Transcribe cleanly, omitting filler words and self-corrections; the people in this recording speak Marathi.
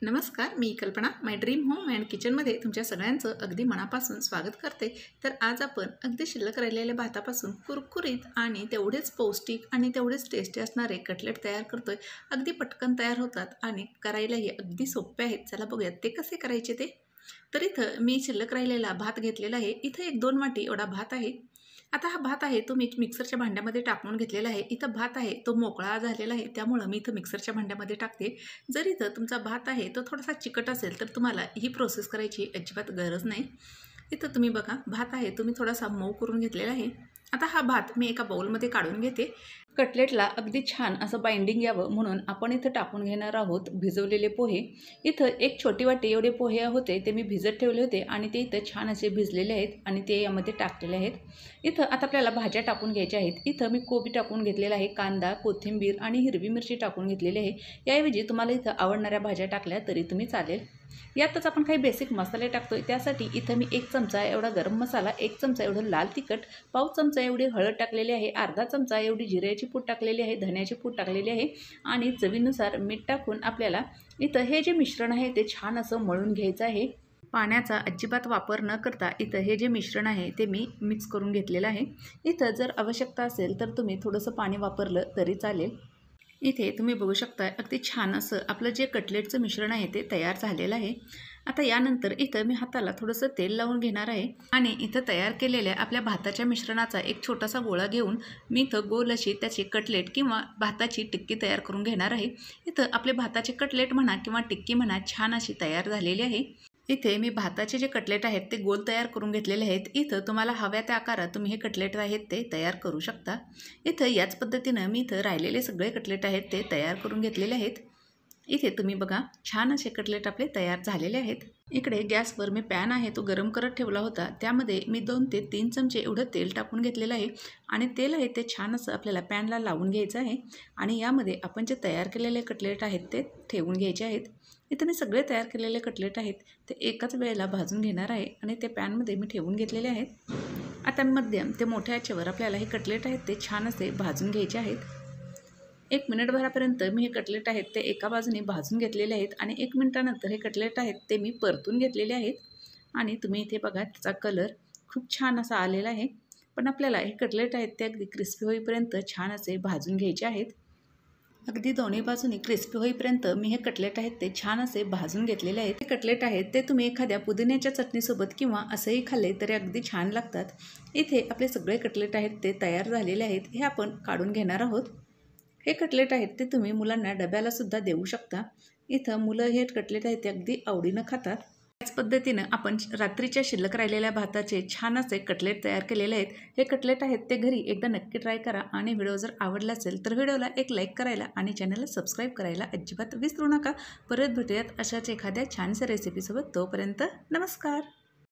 नमस्कार, मी कल्पना माय ड्रीम होम अँड किचनमध्ये तुमच्या सगळ्यांचं अगदी मनापासून स्वागत करते। तर आज आपण अगदी शिल्लक राहिलेल्या भातापासून कुरकुरीत आणि तेवढेच पौष्टिक आणि तेवढेच टेस्टी असणारे कटलेट तयार करतोय। अगदी पटकन तयार होतात आणि करायलाही अगदी सोपे आहेत। चला बघूयात ते कसे करायचे ते। तर इथं मी शिल्लक राहिलेला भात घेतलेला आहे। इथं 1-2 वाटी एवढा भात आहे। आता हा भात आहे तो मी मिक्सरच्या भांड्यामध्ये टाकून घेतलेला आहे। इथं भात आहे तो मोकळा झालेला आहे, त्यामुळं मी इथं मिक्सरच्या भांड्यामध्ये टाकते। जर इथं तुमचा भात आहे तो थोडासा चिकट असेल तर तुम्हाला ही प्रोसेस करायची अजिबात गरज नाही। इथं तुम्ही बघा भात आहे तो मी थोडासा मऊ करून घेतलेला आहे। आता हा भात मी एका बाउलमध्ये काढून घेते। कटलेटला अगदी छान असं बाइंडिंग यावं म्हणून आपण इथं टाकून घेणार आहोत भिजवलेले पोहे। इथं एक छोटी वाटी एवढे पोहे होते ते मी भिजत ठेवले होते आणि ते इथं छान असे भिजलेले आहेत आणि ते यामध्ये टाकलेले आहेत। इथं आता आपल्याला भाज्या टाकून घ्यायच्या आहेत। इथं मी कोबी टाकून घेतलेला आहे, कांदा, कोथिंबीर आणि हिरवी मिरची टाकून घेतलेली आहे। याऐवजी तुम्हाला इथं आवडणाऱ्या भाज्या टाकल्या तरी तुम्ही चालेल। यातच आपण काही बेसिक मसाले टाकतोय, त्यासाठी इथं मी 1 चमचा एवढा गरम मसाला, 1 चमचा एवढं लाल तिखट, पाव चमचा एवढी हळद टाकलेली आहे, अर्धा चमचा एवढी जिऱ्याची पूड टाकलेली आहे, धण्याची पूड टाकलेली आहे आणि चवीनुसार मीठ टाकून आपल्याला इथं हे जे मिश्रण आहे ते छान असं मळून घ्यायचं आहे। पाण्याचा अजिबात वापर न करता इथं हे जे मिश्रण आहे ते मी मिक्स करून घेतलेलं आहे। इथं जर आवश्यकता असेल तर तुम्ही थोडंसं पाणी वापरलं तरी चालेल। इथे तुम्ही बघू शकता अगदी छान असं आपलं जे कटलेटचं मिश्रण आहे ते तयार झालेलं आहे। आता यानंतर इथं मी हाताला थोडंसं तेल लावून घेणार आहे आणि इथं तयार केलेल्या आपल्या भाताच्या मिश्रणाचा एक छोटासा गोळा घेऊन मी इथं गोल अशी त्याची कटलेट किंवा भाताची टिक्की तयार करून घेणार आहे। इथं आपले भाताचे कटलेट म्हणा किंवा टिक्की म्हणा छान अशी तयार झालेली आहे। इथे मी भाताचे जे कटलेट आहेत ते गोल तयार करून घेतलेले आहेत। इथं तुम्हाला हव्या त्या आकारात तुम्ही हे कटलेट आहेत ते तयार करू शकता। इथं याच पद्धतीनं मी इथं राहिलेले सगळे कटलेट आहेत ते तयार करून घेतलेले आहेत। इथे तुम्ही बघा छान असे कटलेट आपले तयार झालेले आहेत। इकडे गॅसवर मी पॅन आहे तो गरम करत ठेवला होता, त्यामध्ये मी 2 ते 3 चमचे एवढं तेल टाकून घेतलेलं आहे आणि तेल आहे ते छान असं आपल्याला पॅनला लावून घ्यायचं आहे आणि यामध्ये आपण जे तयार केलेले कटलेट आहेत ते ठेवून घ्यायचे आहेत। इथं मी सगळे तयार केलेले कटलेट आहेत ते एकाच वेळेला भाजून घेणार आहे आणि ते पॅनमध्ये मी ठेवून घेतलेले आहेत। आता मध्यम ते मोठ्या आचेवर आपल्याला हे कटलेट आहेत ते छान असे भाजून घ्यायचे आहेत। 1 मिनिटभरापर्यंत मी हे कटलेट आहेत ते एका बाजूने भाजून घेतलेले आहेत आणि 1 मिनिटानंतर हे कटलेट आहेत ते मी परतून घेतलेले आहेत आणि तुम्ही इथे बघा त्याचा कलर खूप छान असा आलेला आहे। पण आपल्याला हे कटलेट आहेत ते अगदी क्रिस्पी होईपर्यंत छान असे भाजून घ्यायचे आहेत। अगदी दोन्ही बाजूनी क्रिस्पी होईपर्यंत मी हे कटलेट आहेत ते छान असे भाजून घेतलेले आहेत। हे कटलेट आहेत ते तुम्ही एखाद्या पुदिन्याच्या चटणीसोबत किंवा असंही खाल्ले तरी अगदी छान लागतात। इथे आपले सगळे कटलेट आहेत ते तयार झालेले आहेत, हे आपण काढून घेणार आहोत। हे कटलेट आहेत ते तुम्ही मुलांना डब्याला सुद्धा देऊ शकता। इथं मुलं हे कटलेट आहेत ते अगदी आवडीनं खातात। त्याच पद्धतीनं आपण रात्रीच्या शिल्लक राहिलेल्या भाताचे छान असे कटलेट तयार केलेले आहेत। हे कटलेट आहेत ते घरी एकदा नक्की ट्राय करा आणि व्हिडिओ जर आवडला असेल तर व्हिडिओला एक लाईक करायला आणि चॅनलला सबस्क्राईब करायला अजिबात विसरू नका। परत भेटूयात अशाच एखाद्या छानशा रेसिपीसोबत। तोपर्यंत नमस्कार।